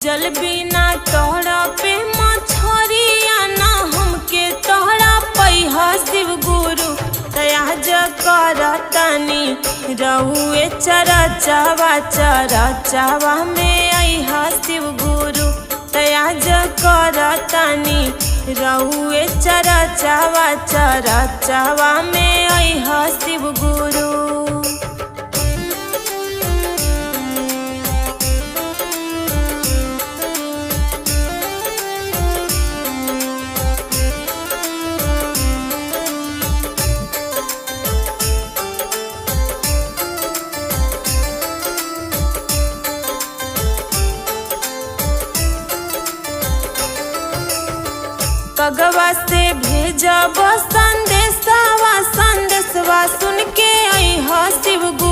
जल बिना तोहरा पे मछरिया ना हमके तोहरा पैहा शिव गुरु तयाज करतनी रहुए चरचावा चरचावा में अहा शिव गुरु तयाज करतनी रहुए चरचावा चरचावा में अहा शिव गुरु। कगवा से भेजब संदेशवा संदेशवा सुन के अहा शिव गुरु।